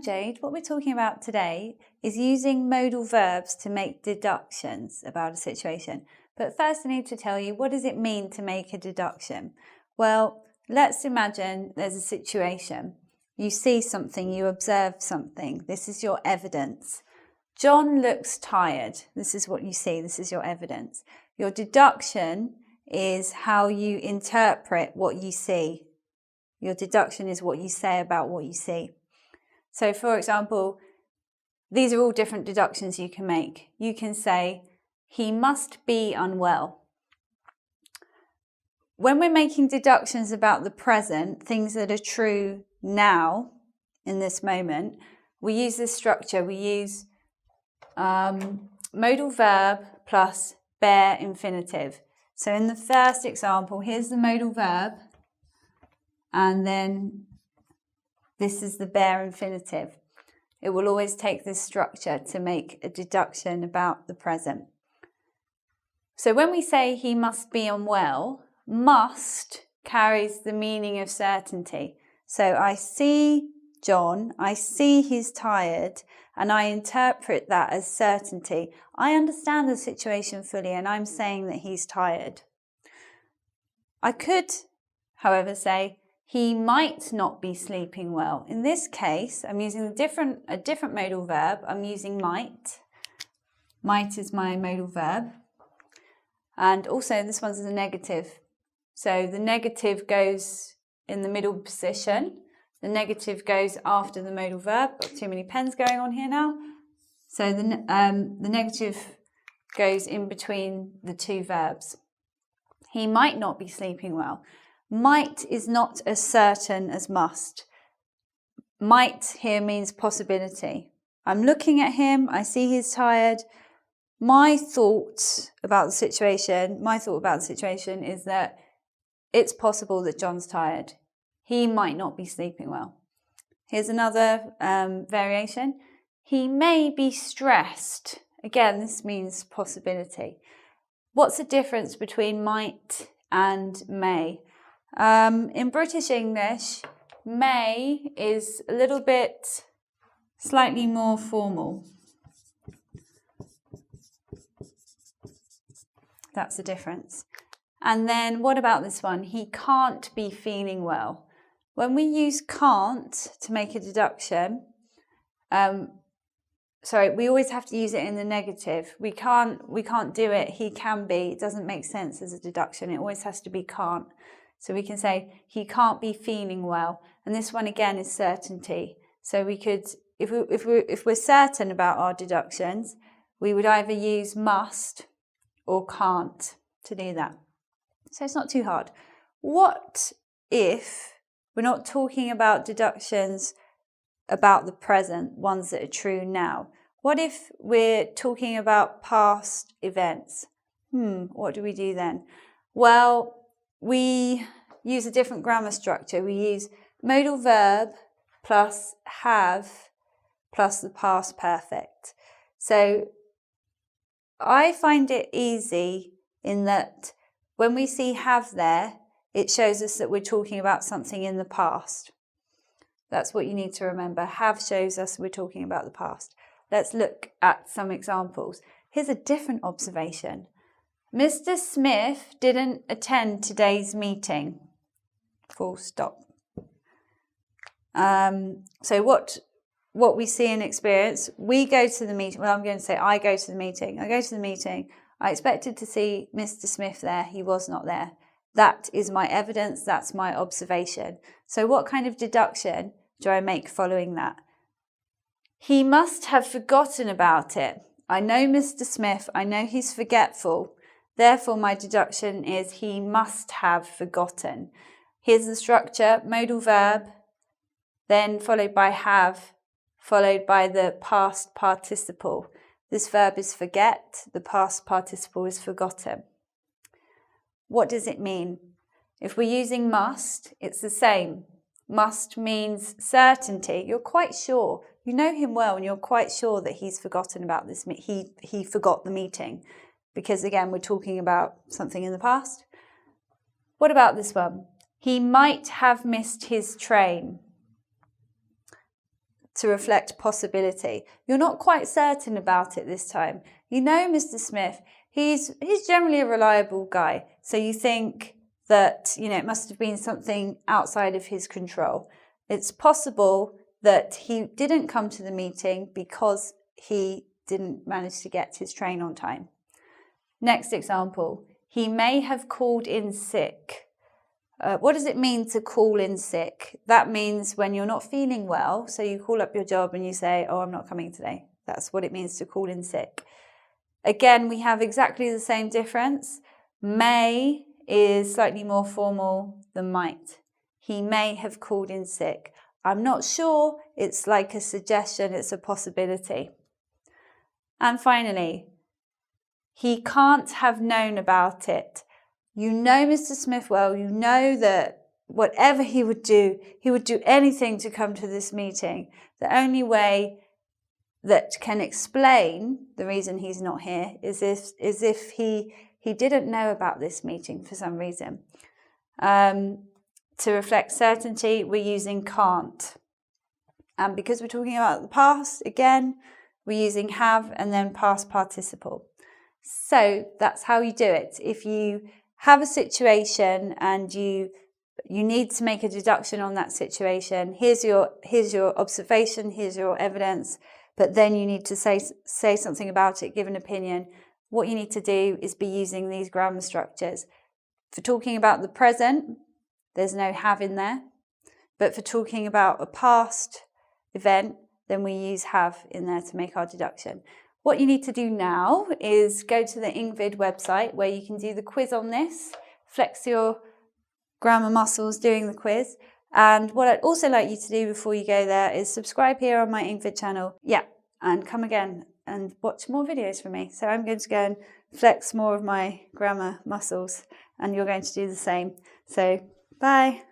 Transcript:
Jade. What we're talking about today is using modal verbs to make deductions about a situation. But first I need to tell you, what does it mean to make a deduction? Well, let's imagine there's a situation. You see something, you observe something. This is your evidence. John looks tired. This is what you see. This is your evidence. Your deduction is how you interpret what you see. Your deduction is what you say about what you see. So, for example, these are all different deductions you can make. You can say, he must be unwell. When we're making deductions about the present, things that are true now, in this moment, we use this structure. We use modal verb plus bare infinitive. So in the first example, here's the modal verb, and then this is the bare infinitive. It will always take this structure to make a deduction about the present. So when we say he must be unwell, must carries the meaning of certainty. So I see John, I see he's tired, and I interpret that as certainty. I understand the situation fully, and I'm saying that he's tired. I could, however, say he might not be sleeping well. In this case, I'm using a different modal verb. I'm using might. Might is my modal verb. And also this one's a negative. So the negative goes in the middle position. The negative goes after the modal verb. Got too many pens going on here now. So the negative goes in between the two verbs. He might not be sleeping well. Might is not as certain as must. Might here means possibility. I'm looking at him, I see he's tired. My thought about the situation is that it's possible that John's tired. He might not be sleeping well. Here's another variation. He may be stressed. Again, this means possibility. What's the difference between might and may? In British English, may is a little bit slightly more formal. That's the difference. And then what about this one? He can't be feeling well. When we use can't to make a deduction, we always have to use it in the negative. We can't do it, he can be. It doesn't make sense as a deduction. It always has to be can't. So we can say he can't be feeling well. And this one again is certainty. So we could, if we're certain about our deductions, we would either use must or can't to do that. So it's not too hard. What if we're not talking about deductions about the present, ones that are true now? What if we're talking about past events? What do we do then? Well, we use a different grammar structure. We use modal verb plus have plus the past perfect. So I find it easy in that when we see have there, it shows us that we're talking about something in the past. That's what you need to remember. Have shows us we're talking about the past. Let's look at some examples. Here's a different observation. Mr. Smith didn't attend today's meeting. Full stop. So what we see and experience, we go to the meeting. Well, I'm going to say I go to the meeting. I go to the meeting. I expected to see Mr. Smith there. He was not there. That is my evidence. That's my observation. So what kind of deduction do I make following that? He must have forgotten about it. I know Mr. Smith. I know he's forgetful. Therefore, my deduction is he must have forgotten. Here's the structure. Modal verb, then followed by have, followed by the past participle. This verb is forget. The past participle is forgotten. What does it mean? If we're using must, it's the same. Must means certainty. You're quite sure. You know him well and you're quite sure that he's forgotten about this. He forgot the meeting. Because again, we're talking about something in the past. What about this one? He might have missed his train. to reflect possibility. You're not quite certain about it this time. You know Mr. Smith, he's generally a reliable guy. So you think that, it must have been something outside of his control. It's possible that he didn't come to the meeting because he didn't manage to get his train on time. Next example, he may have called in sick. What does it mean to call in sick? That means when you're not feeling well, so you call up your job and you say, oh, I'm not coming today. That's what it means to call in sick. Again, we have exactly the same difference. May is slightly more formal than might. He may have called in sick. I'm not sure. It's like a suggestion. It's a possibility. And finally, he can't have known about it. You know Mr. Smith well. You know that whatever he would do anything to come to this meeting. The only way that can explain the reason he's not here is if he didn't know about this meeting for some reason. To reflect certainty, we're using can't. And because we're talking about the past, again, we're using have and then past participle. So that's how you do it. If you have a situation and you need to make a deduction on that situation, here's your observation, here's your evidence, but then you need to say something about it, give an opinion. What you need to do is be using these grammar structures. For talking about the present, there's no have in there. But for talking about a past event, then we use have in there to make our deduction. What you need to do now is go to the IngVid website where you can do the quiz on this, flex your grammar muscles doing the quiz. And what I'd also like you to do before you go there is subscribe here on my IngVid channel. Yeah, and come again and watch more videos from me. So I'm going to go and flex more of my grammar muscles and you're going to do the same. So bye.